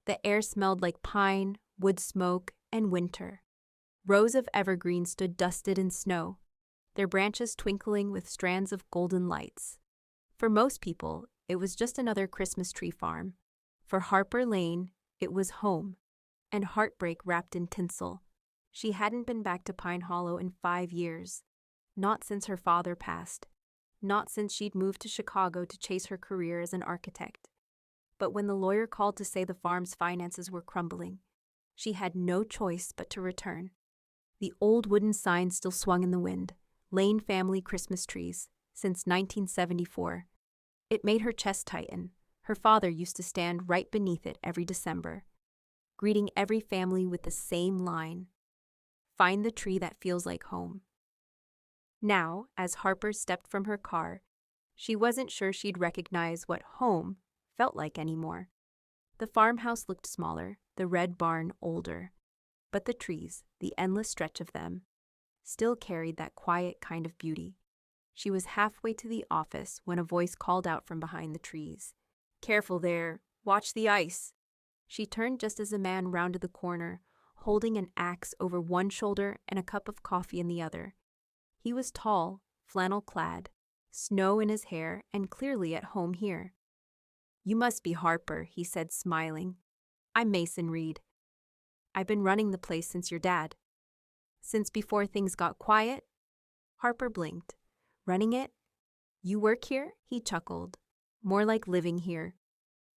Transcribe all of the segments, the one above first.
The air smelled like pine, wood smoke, and winter. Rows of evergreens stood dusted in snow, their branches twinkling with strands of golden lights. For most people, it was just another Christmas tree farm. For Harper Lane, it was home, and heartbreak wrapped in tinsel. She hadn't been back to Pine Hollow in 5 years. Not since her father passed. Not since she'd moved to Chicago to chase her career as an architect. But when the lawyer called to say the farm's finances were crumbling, she had no choice but to return. The old wooden sign still swung in the wind, Lane Family Christmas Trees, since 1974. It made her chest tighten. Her father used to stand right beneath it every December, greeting every family with the same line: "Find the tree that feels like home." Now, as Harper stepped from her car, she wasn't sure she'd recognize what home felt like anymore. The farmhouse looked smaller, the red barn older, but the trees, the endless stretch of them, still carried that quiet kind of beauty. She was halfway to the office when a voice called out from behind the trees. "Careful there, watch the ice." She turned just as a man rounded the corner, holding an axe over one shoulder and a cup of coffee in the other. He was tall, flannel-clad, snow in his hair, and clearly at home here. "You must be Harper," he said, smiling. "I'm Mason Reed. I've been running the place since your dad." "Since before things got quiet?" Harper blinked. "Running it? You work here?" He chuckled. "More like living here.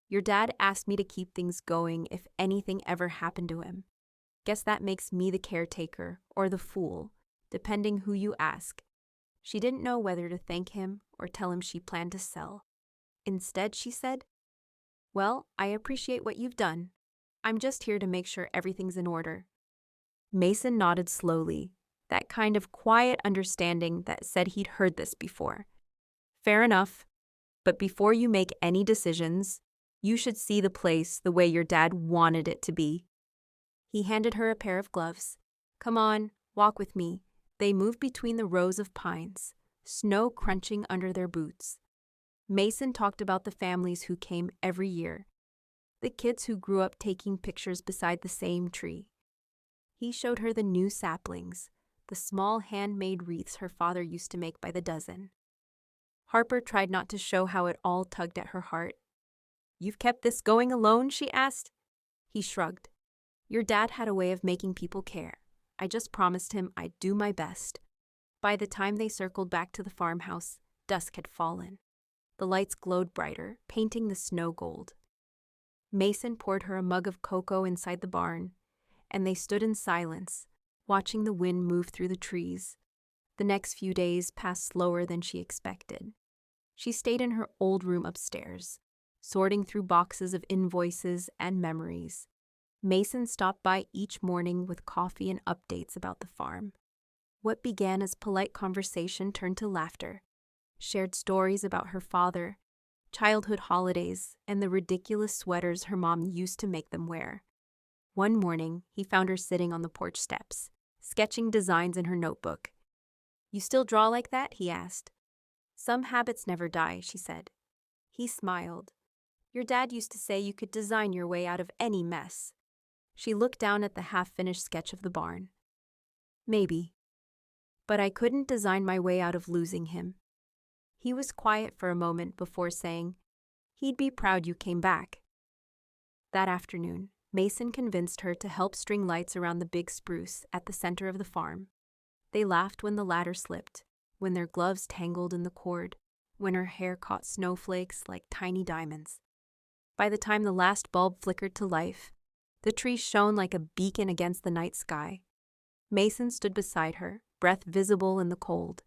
Your dad asked me to keep things going if anything ever happened to him. Guess that makes me the caretaker, or the fool, depending who you ask." She didn't know whether to thank him or tell him she planned to sell. Instead, she said, "Well, I appreciate what you've done. I'm just here to make sure everything's in order." Mason nodded slowly, that kind of quiet understanding that said he'd heard this before. "Fair enough. But before you make any decisions, you should see the place the way your dad wanted it to be." He handed her a pair of gloves. "Come on, walk with me." They moved between the rows of pines, snow crunching under their boots. Mason talked about the families who came every year, the kids who grew up taking pictures beside the same tree. He showed her the new saplings, the small handmade wreaths her father used to make by the dozen. Harper tried not to show how it all tugged at her heart. "You've kept this going alone?" she asked. He shrugged. "Your dad had a way of making people care. I just promised him I'd do my best." By the time they circled back to the farmhouse, dusk had fallen. The lights glowed brighter, painting the snow gold. Mason poured her a mug of cocoa inside the barn, and they stood in silence, watching the wind move through the trees. The next few days passed slower than she expected. She stayed in her old room upstairs, sorting through boxes of invoices and memories. Mason stopped by each morning with coffee and updates about the farm. What began as polite conversation turned to laughter, shared stories about her father, childhood holidays, and the ridiculous sweaters her mom used to make them wear. One morning, he found her sitting on the porch steps, sketching designs in her notebook. "You still draw like that?" he asked. "Some habits never die," she said. He smiled. "Your dad used to say you could design your way out of any mess." She looked down at the half-finished sketch of the barn. "Maybe. But I couldn't design my way out of losing him." He was quiet for a moment before saying, "He'd be proud you came back." That afternoon, Mason convinced her to help string lights around the big spruce at the center of the farm. They laughed when the ladder slipped, when their gloves tangled in the cord, when her hair caught snowflakes like tiny diamonds. By the time the last bulb flickered to life, the tree shone like a beacon against the night sky. Mason stood beside her, breath visible in the cold.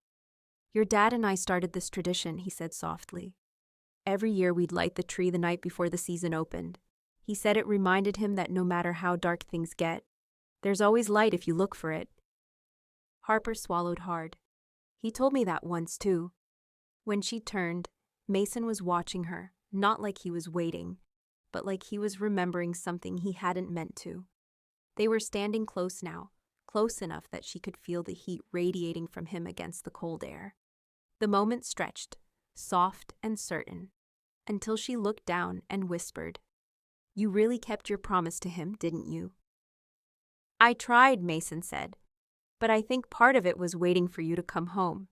"Your dad and I started this tradition," he said softly. "Every year we'd light the tree the night before the season opened. He said it reminded him that no matter how dark things get, there's always light if you look for it." Harper swallowed hard. "He told me that once, too." When she turned, Mason was watching her, not like he was waiting, but like he was remembering something he hadn't meant to. They were standing close now, close enough that she could feel the heat radiating from him against the cold air. The moment stretched, soft and certain, until she looked down and whispered, You really kept your promise to him, didn't you? I tried, Mason said, but I think part of it was waiting for you to come home.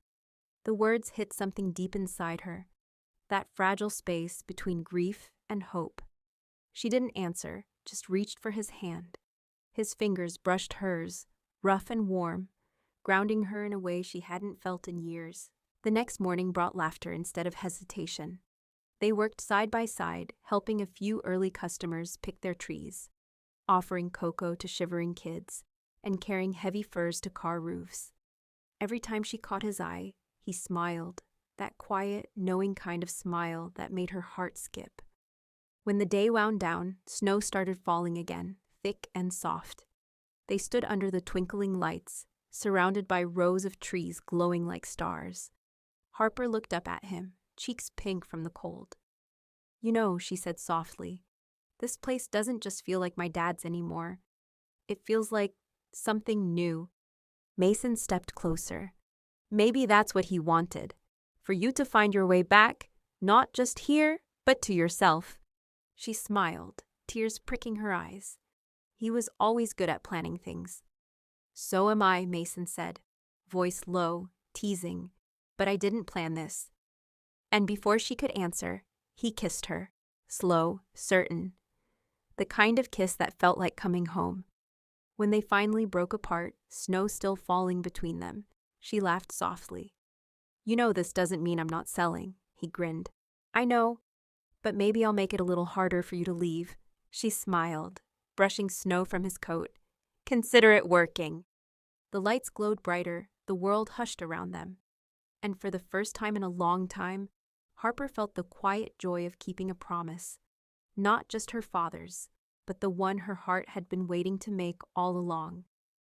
The words hit something deep inside her, that fragile space between grief and hope. She didn't answer, just reached for his hand. His fingers brushed hers, rough and warm, grounding her in a way she hadn't felt in years. The next morning brought laughter instead of hesitation. They worked side by side, helping a few early customers pick their trees, offering cocoa to shivering kids, and carrying heavy furs to car roofs. Every time she caught his eye, he smiled, that quiet, knowing kind of smile that made her heart skip. When the day wound down, snow started falling again, thick and soft. They stood under the twinkling lights, surrounded by rows of trees glowing like stars. Harper looked up at him, cheeks pink from the cold. You know, she said softly, this place doesn't just feel like my dad's anymore. It feels like something new. Mason stepped closer. Maybe that's what he wanted, for you to find your way back, not just here, but to yourself. She smiled, tears pricking her eyes. He was always good at planning things. So am I, Mason said, voice low, teasing, but I didn't plan this. And before she could answer, he kissed her, slow, certain. The kind of kiss that felt like coming home. When they finally broke apart, snow still falling between them, she laughed softly. You know this doesn't mean I'm not selling, he grinned. I know, but maybe I'll make it a little harder for you to leave. She smiled, brushing snow from his coat. Consider it working. The lights glowed brighter, the world hushed around them. And for the first time in a long time, Harper felt the quiet joy of keeping a promise. Not just her father's, but the one her heart had been waiting to make all along.